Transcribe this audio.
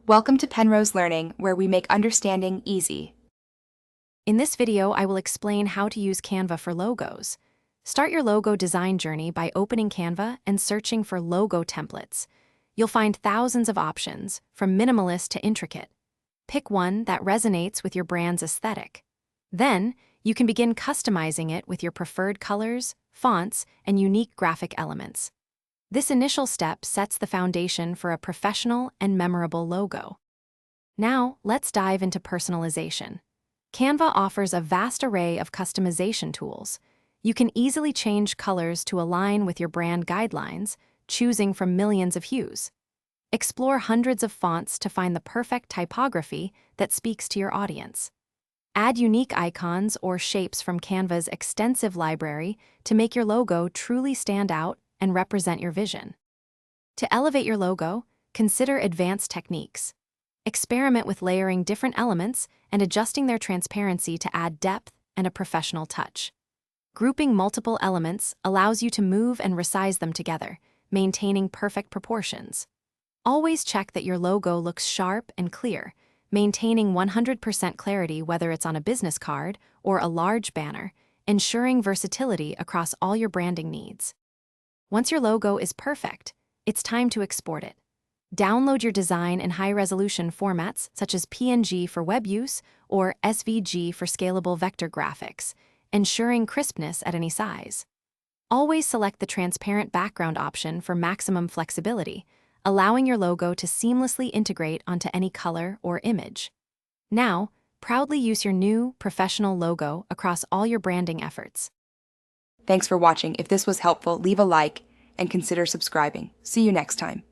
Welcome to Penrose Learning, where we make understanding easy. In this video, I will explain how to use Canva for logos. Start your logo design journey by opening Canva and searching for logo templates. You'll find thousands of options, from minimalist to intricate. Pick one that resonates with your brand's aesthetic. Then, you can begin customizing it with your preferred colors, fonts, and unique graphic elements. This initial step sets the foundation for a professional and memorable logo. Now, let's dive into personalization. Canva offers a vast array of customization tools. You can easily change colors to align with your brand guidelines, choosing from millions of hues. Explore hundreds of fonts to find the perfect typography that speaks to your audience. Add unique icons or shapes from Canva's extensive library to make your logo truly stand out and represent your vision. To elevate your logo, consider advanced techniques. Experiment with layering different elements and adjusting their transparency to add depth and a professional touch. Grouping multiple elements allows you to move and resize them together, maintaining perfect proportions. Always check that your logo looks sharp and clear, maintaining 100% clarity whether it's on a business card or a large banner, ensuring versatility across all your branding needs. Once your logo is perfect, it's time to export it. Download your design in high-resolution formats such as PNG for web use or SVG for scalable vector graphics, ensuring crispness at any size. Always select the transparent background option for maximum flexibility, allowing your logo to seamlessly integrate onto any color or image. Now, proudly use your new, professional logo across all your branding efforts. Thanks for watching. If this was helpful, leave a like and consider subscribing. See you next time.